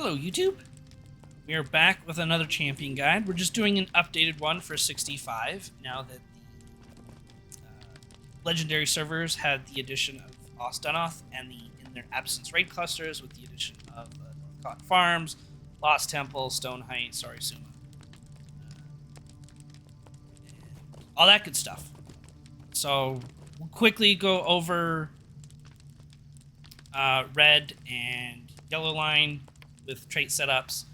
Hello YouTube, we are back with another champion guide. We're just doing an updated one for 65 now that the legendary servers had the addition of Ostenoth and the In Their Absence raid clusters with the addition of Northcott Farms, Lost Temple, Stone Height, Sarisuma, all that good stuff. So we'll quickly go over red and yellow line with trait setups,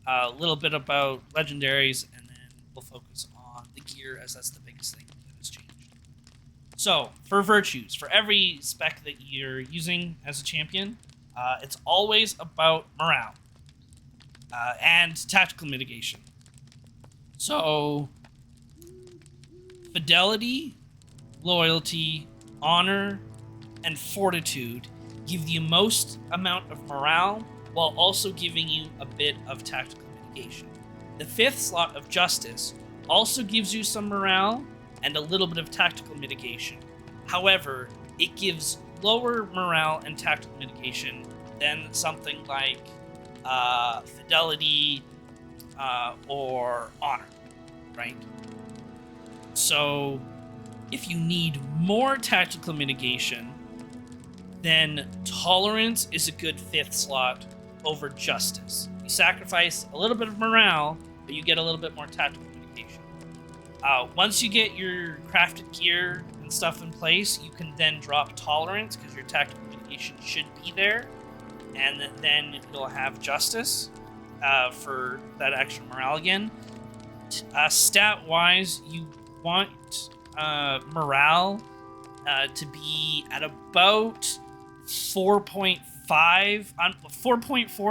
a little bit about legendaries, and then we'll focus on the gear as that's the biggest thing that has changed. So for virtues, for every spec that you're using as a champion, it's always about morale and tactical mitigation. So fidelity, loyalty, honor, and fortitude give you most amount of morale while also giving you a bit of tactical mitigation. The fifth slot of justice also gives you some morale and a little bit of tactical mitigation. However, it gives lower morale and tactical mitigation than something like fidelity or honor, right? So if you need more tactical mitigation, then tolerance is a good fifth slot over justice. You sacrifice a little bit of morale, but you get a little bit more tactical mitigation. Once you get your crafted gear and stuff in place, you can then drop tolerance because your tactical mitigation should be there, and then you'll have justice for that extra morale again. Stat-wise, you want morale to be at about 4.4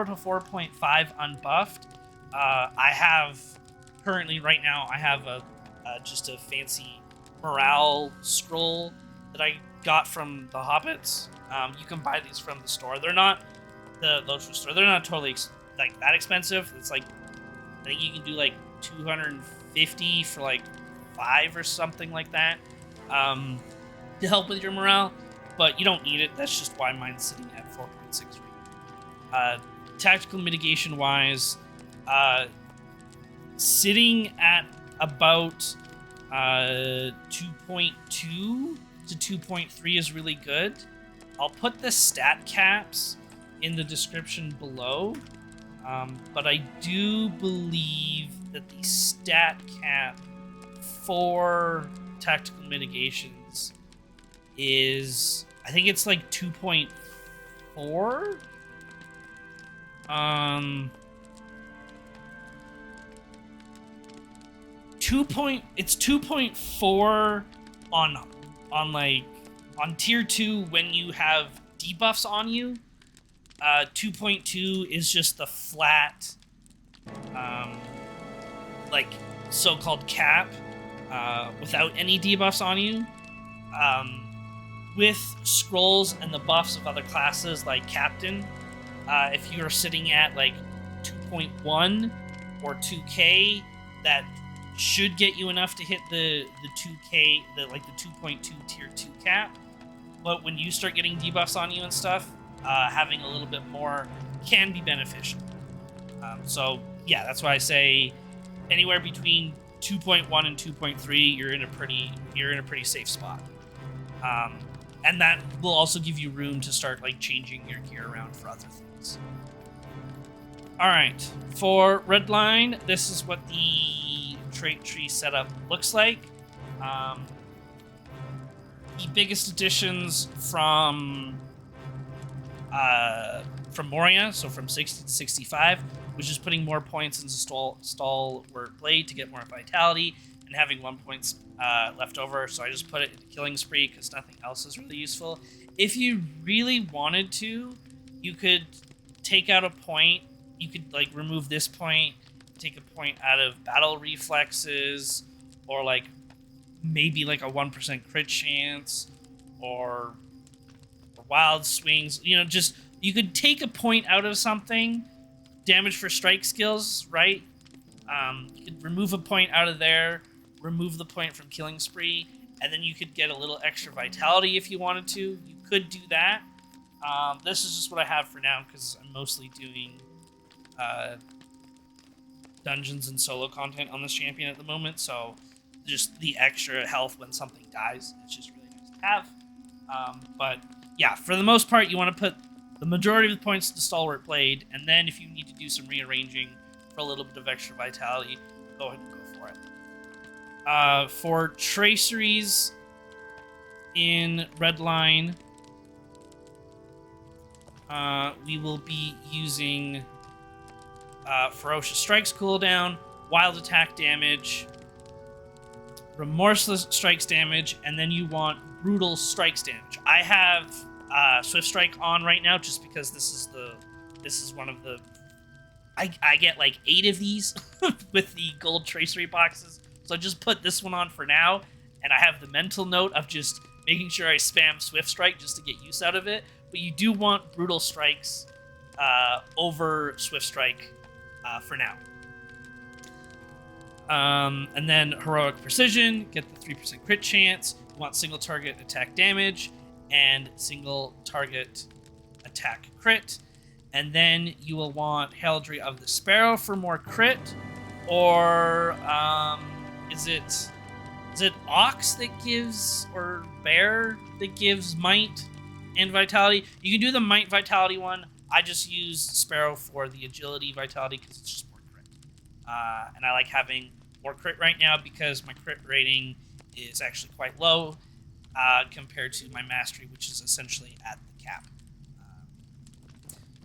to 4.5 unbuffed. I have currently right now I have just a fancy morale scroll that I got from the Hobbits. You can buy these from the store. They're not the LOTRO store. They're not totally like that expensive. It's like I think you can do like 250 for like 5 or something like that to help with your morale. But you don't need it. That's just why mine's sitting at 4.6 right now. Tactical mitigation wise, sitting at about 2.2 to 2.3 is really good. I'll put the stat caps in the description below, but I do believe that the stat cap for tactical mitigations is, I think it's like 2.4. It's 2.4 on tier 2 when you have debuffs on you. 2.2 is just the flat like so-called cap without any debuffs on you. With scrolls and the buffs of other classes like Captain, if you're sitting at like 2.1 or 2k, that should get you enough to hit the 2k, the 2.2 tier 2 cap. But when you start getting debuffs on you and stuff, having a little bit more can be beneficial. So yeah, that's why I say anywhere between 2.1 and 2.3, you're in a pretty safe spot. And that will also give you room to start like changing your gear around for other things. All right, for red line, this is what the trait tree setup looks like. The biggest additions from Moria, so from 60 to 65, which is putting more points into stalwart blade to get more vitality, and having 1 point left over, so I just put it into killing spree because nothing else is really useful. If you really wanted to, you could take out a point. You could like remove this point, take a point out of battle reflexes, or like maybe like a 1% crit chance, or wild swings. You know, just you could take a point out of something. Damage for strike skills, right? You could remove a point out of there, remove the point from killing spree, and then you could get a little extra vitality if you wanted to. You could do that. This is just what I have for now because I'm mostly doing dungeons and solo content on this champion at the moment, so just the extra health when something dies, it's just really nice to have. But yeah, for the most part, you want to put the majority of the points to Stalwart Blade, and then if you need to do some rearranging for a little bit of extra vitality, go ahead and go for it. For Traceries in Redline, we will be using Ferocious Strikes cooldown, Wild Attack damage, Remorseless Strikes damage, and then you want Brutal Strikes damage. I have Swift Strike on right now just because this is one of the I get like 8 of these with the gold tracery boxes, so I just put this one on for now, and I have the mental note of just making sure I spam Swift Strike just to get use out of it. But you do want Brutal Strikes over Swift Strike for now. And then Heroic Precision, get the 3% crit chance. You want single target attack damage and single target attack crit. And then you will want Heraldry of the Sparrow for more crit. Or is it Ox that gives, or Bear that gives Might and Vitality? You can do the Might Vitality one. I just use Sparrow for the Agility Vitality because it's just more crit. And I like having more crit right now because my crit rating is actually quite low compared to my Mastery, which is essentially at the cap.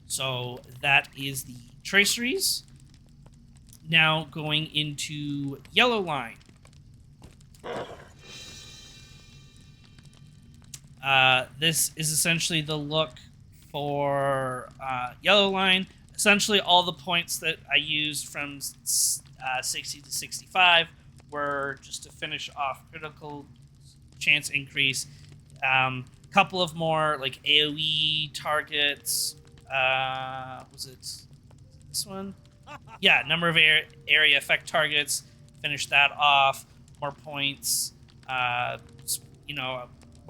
So that is the Traceries. Now going into Yellow Line. This is essentially the look for Yellow Line. Essentially all the points that I used from 60 to 65 were just to finish off critical chance increase. Couple of more like AoE targets. Was it this one? Yeah, number of area effect targets. Finish that off. More points. More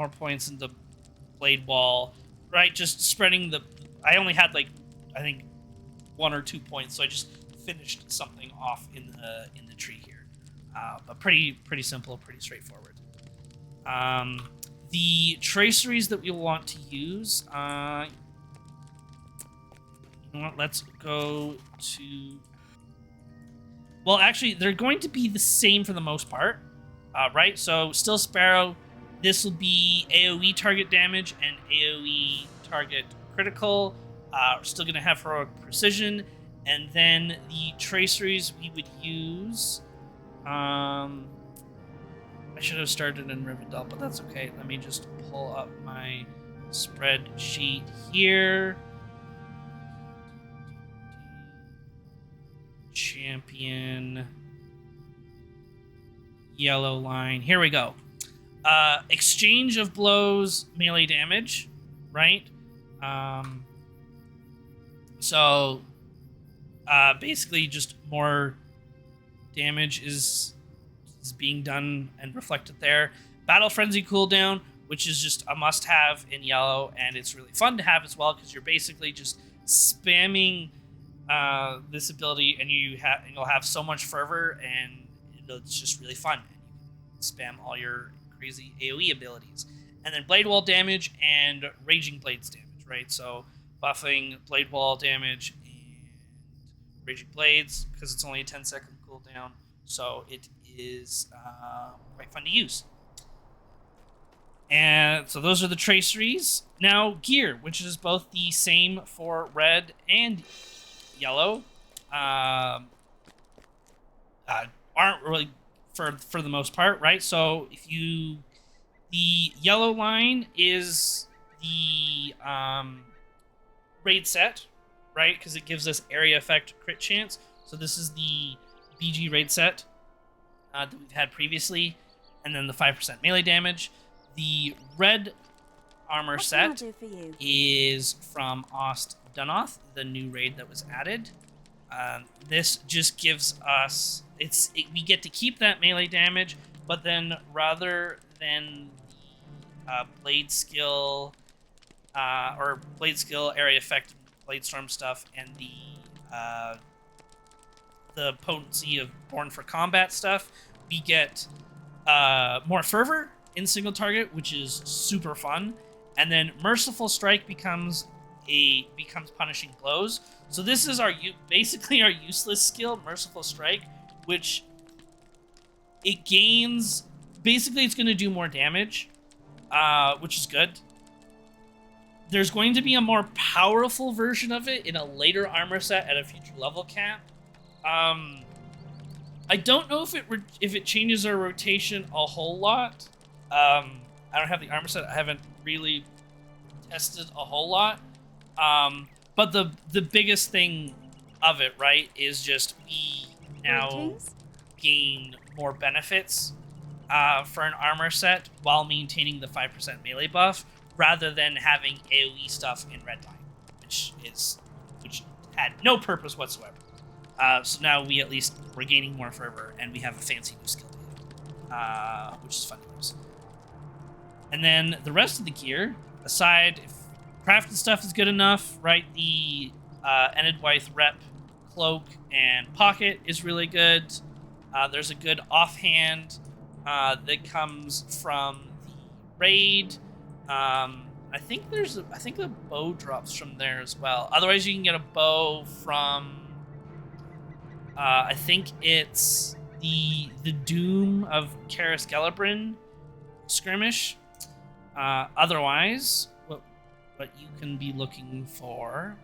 points in the blade wall. Right, just spreading the. I only had like, I think, 1 or 2 points, so I just finished something off in the tree here. But pretty simple, pretty straightforward. The traceries that we want to use. Let's go to... Well, actually, they're going to be the same for the most part, right? So, still Sparrow. This will be AoE target damage and AoE target critical. We're still going to have Heroic Precision. And then the traceries we would use... I should have started in Rivendell, but that's okay. Let me just pull up my spreadsheet here. Champion Yellow Line. Here we go. Exchange of blows, melee damage, right? So basically just more damage is being done and reflected there. Battle Frenzy cooldown, which is just a must-have in yellow, and it's really fun to have as well because you're basically just spamming this ability, and you'll have so much fervor, and it's just really fun. And you can spam all your crazy AoE abilities, and then Blade Wall damage and Raging Blades damage, right? So buffing Blade Wall damage and Raging Blades because it's only a 10-second cooldown, so it is quite fun to use. And so those are the traceries. Now gear, which is both the same for red and yellow, aren't really for the most part, right? So the yellow line is the raid set, right? Because it gives us area effect crit chance. So this is the BG raid set that we've had previously, and then the 5% melee damage. The red armor set is from Ost Dunoth, the new raid that was added. This just gives us we get to keep that melee damage, but then rather than the blade skill area effect blade storm stuff and the the potency of Born for Combat stuff, we get more fervor in single target, which is super fun. And then Merciful Strike becomes punishing blows. So this is basically our useless skill, Merciful Strike, which it gains. Basically, it's going to do more damage, which is good. There's going to be a more powerful version of it in a later armor set at a future level cap. I don't know if it changes our rotation a whole lot. I don't have the armor set. I haven't really tested a whole lot. But the biggest thing of it, right, is just we now gain more benefits for an armor set while maintaining the 5% melee buff, rather than having AoE stuff in Redline, which had no purpose whatsoever. So now we're gaining more fervor, and we have a fancy new skill to hit, which is fun to use. And then the rest of the gear, aside, if crafted stuff is good enough, right? The Enidwythe rep cloak and pocket is really good. There's a good offhand that comes from the raid. I think the bow drops from there as well. Otherwise, you can get a bow from. I think it's the Doom of Karis Gelibrin skirmish. Otherwise, what you can be looking for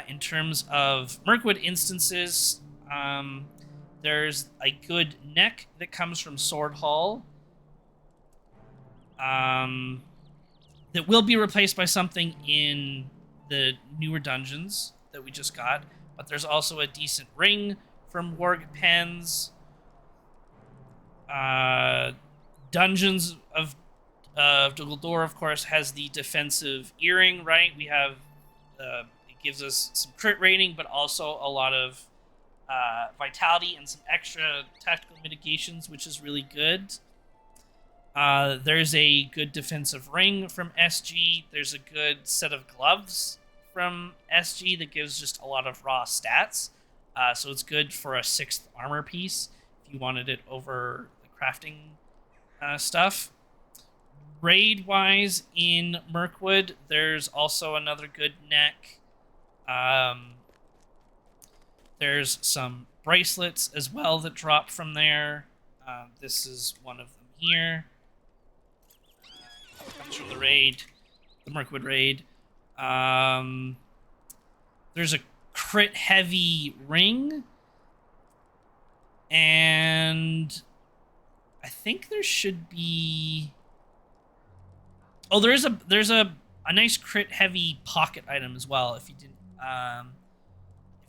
in terms of Mirkwood instances, there's a good neck that comes from Sword Hall. That will be replaced by something in the newer dungeons that we just got. But there's also a decent ring from Warg Pens. Dungeons of Dugaldor, of course, has the defensive earring, right? We have it gives us some crit rating, but also a lot of vitality and some extra tactical mitigations, which is really good. There's a good defensive ring from SG. There's a good set of gloves from SG that gives just a lot of raw stats. So it's good for a 6th armor piece if you wanted it over the crafting stuff. Raid-wise, in Mirkwood, there's also another good neck. There's some bracelets as well that drop from there. This is one of them here. Comes from the raid, the Mirkwood raid. There's a crit heavy ring, and I think there should be. Oh, there's a nice crit heavy pocket item as well. If you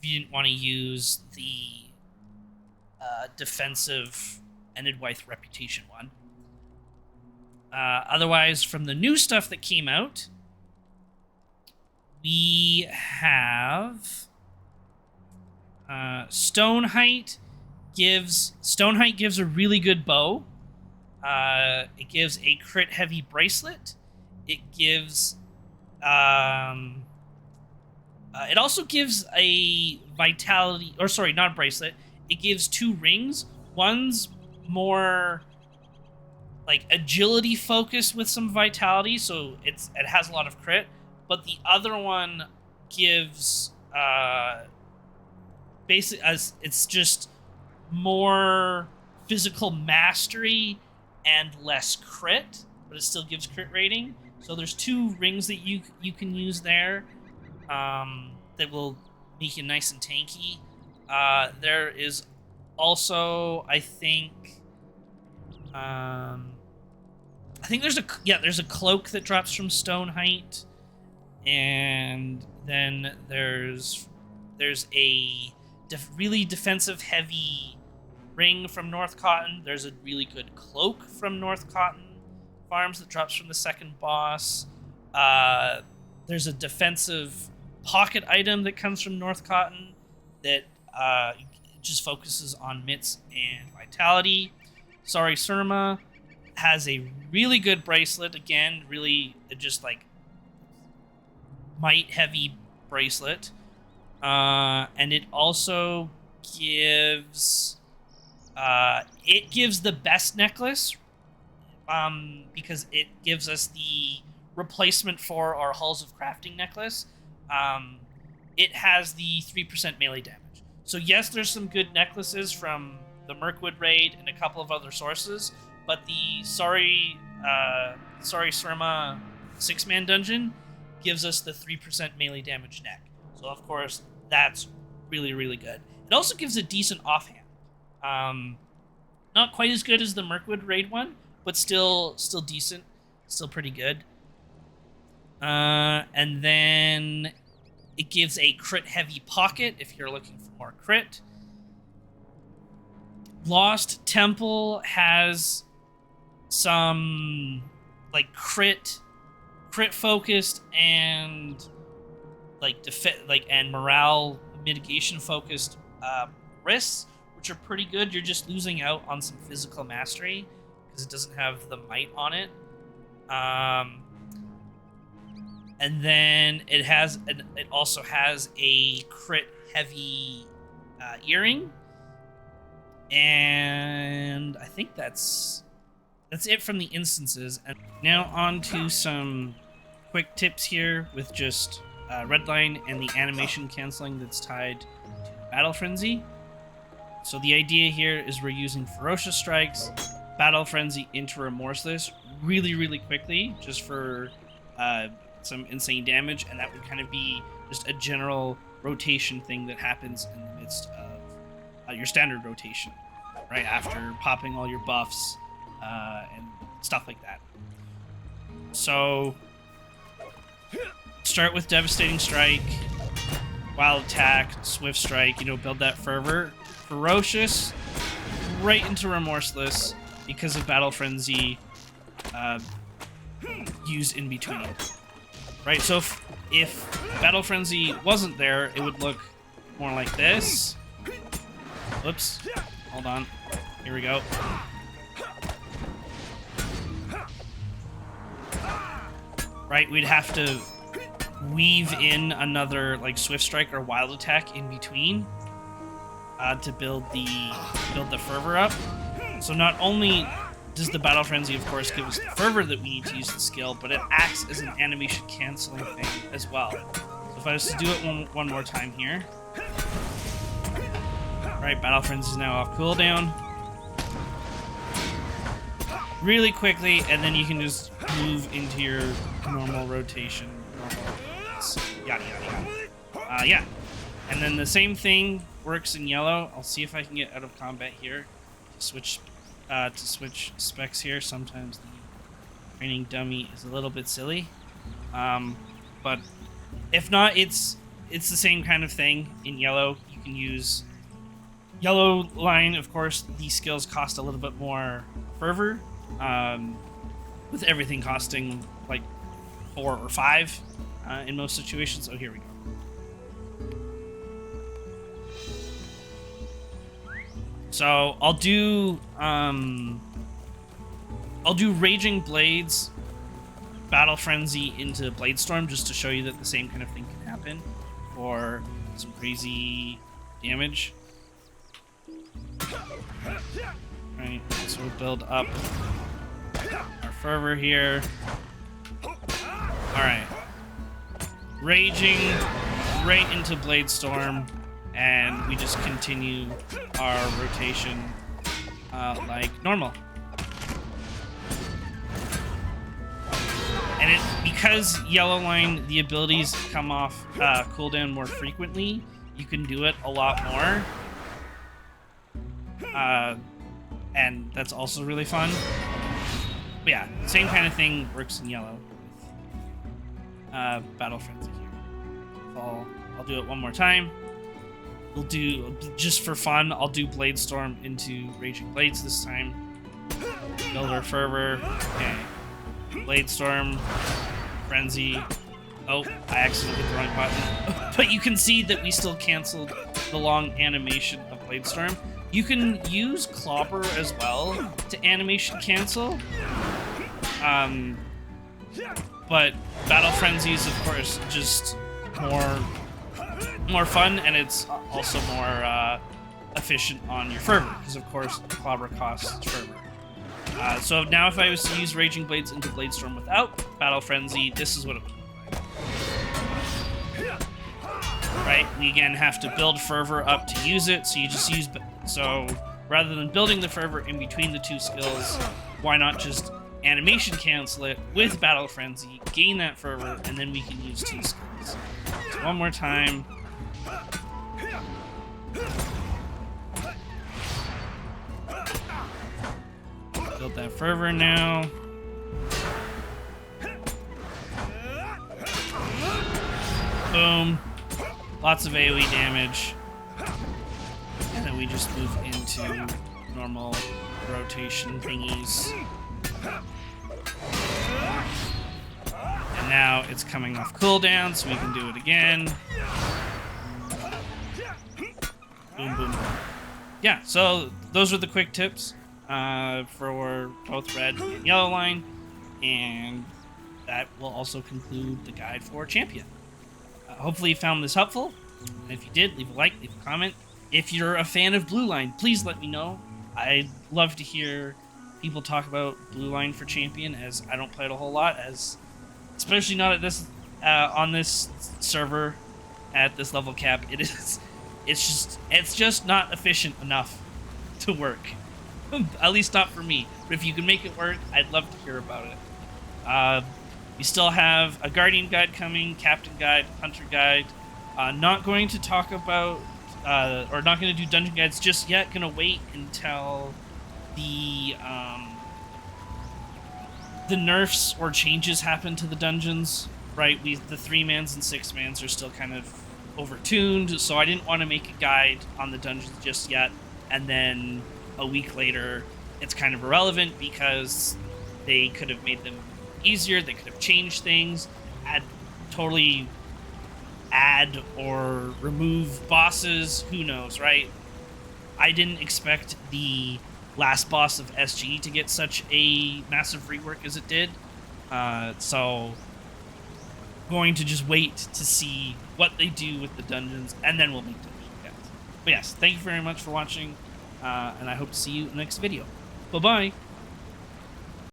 didn't want to use the defensive Enidwythe reputation one. Otherwise, from the new stuff that came out, we have Stoneheight gives a really good bow. It gives a crit heavy bracelet. It gives it also gives a vitality, or sorry, not a bracelet. It gives 2 rings. One's more like agility focused with some vitality, so it has a lot of crit, but the other one gives basic as it's just more physical mastery and less crit, but it still gives crit rating. So there's 2 rings that you can use there that will make you nice and tanky. There is also, I think there's a cloak that drops from Stoneheight, and then there's a really defensive heavy ring from North Cotton. There's a really good cloak from North Cotton Farms that drops from the 2nd boss. There's a defensive pocket item that comes from North Cotton that just focuses on mitts and vitality. Sorry, Surma has a really good bracelet. Again, really just like might heavy bracelet. And it also gives the best necklace, because it gives us the replacement for our Halls of Crafting necklace. It has the 3% melee damage. So yes, there's some good necklaces from the Mirkwood raid and a couple of other sources, but the Sorry Surma 6-man dungeon gives us the 3% melee damage neck. So of course, that's really, really good. It also gives a decent offhand. Not quite as good as the Mirkwood raid one, but still decent, still pretty good. And then it gives a crit heavy pocket if you're looking for more crit. Lost Temple has some like crit focused and and morale mitigation focused risks, which are pretty good. You're just losing out on some physical mastery because it doesn't have the might on it. And then it also has a crit heavy earring, and I think that's it from the instances. And now on to some quick tips here with just Redline and the animation canceling that's tied to Battle Frenzy. So the idea here is we're using Ferocious Strikes, Battle Frenzy into Remorseless really, really quickly, just for some insane damage, and that would kind of be just a general rotation thing that happens in the midst of your standard rotation, right after popping all your buffs and stuff like that. So start with Devastating Strike, Wild Attack, Swift Strike, build that fervor. Ferocious, right into Remorseless because of Battle Frenzy used in between. Right, so if Battle Frenzy wasn't there, it would look more like this. Whoops. Hold on. Here we go. Right, we'd have to weave in another Swift Strike or Wild Attack in between to build the fervor up. So not only does the Battle Frenzy, of course, give us the fervor that we need to use the skill, but it acts as an animation canceling thing as well. So if I was to do it one more time here. Alright, Battle Frenzy is now off cooldown. Really quickly, and then you can just move into your normal rotation. Yada, yada, yada. Yeah. And then the same thing works in yellow. I'll see if I can get out of combat here. Switch specs here. Sometimes the training dummy is a little bit silly, but if not, it's the same kind of thing in yellow. You can use yellow line. Of course, these skills cost a little bit more fervor, with everything costing 4 or 5 in most situations. Oh, here we go. So I'll do Raging Blades, Battle Frenzy into Bladestorm just to show you that the same kind of thing can happen for some crazy damage. Right, so we'll build up our fervor here. Alright. Raging right into Bladestorm. And we just continue our rotation like normal. And because yellow line, the abilities come off cooldown more frequently, you can do it a lot more. And that's also really fun. But yeah, same kind of thing works in yellow with Battle Frenzy here. I'll do it one more time. We'll do, just for fun, I'll do Bladestorm into Raging Blades this time. Build our fervor. Okay. Bladestorm. Frenzy. Oh, I accidentally hit the wrong button. But you can see that we still canceled the long animation of Bladestorm. You can use Clobber as well to animation cancel. But Battle Frenzy is, of course, just more fun, and it's also more efficient on your fervor, because of course clobber costs fervor. So now if I was to use Raging Blades into Bladestorm without Battle Frenzy, this is what it would look like. Right? We again have to build fervor up to use it, so you just use... So rather than building the fervor in between the two skills, why not just animation cancel it with Battle Frenzy, gain that fervor, and then we can use two skills. So one more time. Build that fervor now. Boom. Lots of AoE damage. And then we just move into normal rotation thingies. And now it's coming off cooldown, so we can do it again. Boom, boom, boom. Yeah, so those are the quick tips for both red and yellow line, and that will also conclude the guide for champion. Hopefully you found this helpful, and if you did, leave a like, leave a comment. If you're a fan of blue line, please let me know. I'd love to hear people talk about blue line for champion, as I don't play it a whole lot, as especially not at this on this server at this level cap. It's just not efficient enough to work. At least not for me. But if you can make it work, I'd love to hear about it. We still have a Guardian Guide coming, Captain Guide, Hunter Guide. Not going to talk about, or not going to do Dungeon Guides just yet. Going to wait until the nerfs or changes happen to the dungeons. Right, the 3-mans and 6-mans are still kind of overtuned, so I didn't want to make a guide on the dungeons just yet, and then a week later it's kind of irrelevant because they could have made them easier, they could have changed things, totally add or remove bosses, who knows, right? I didn't expect the last boss of SG to get such a massive rework as it did, so going to just wait to see what they do with the dungeons, and then we'll make dungeon guides. But yes, thank you very much for watching, and I hope to see you in the next video. Bye-bye!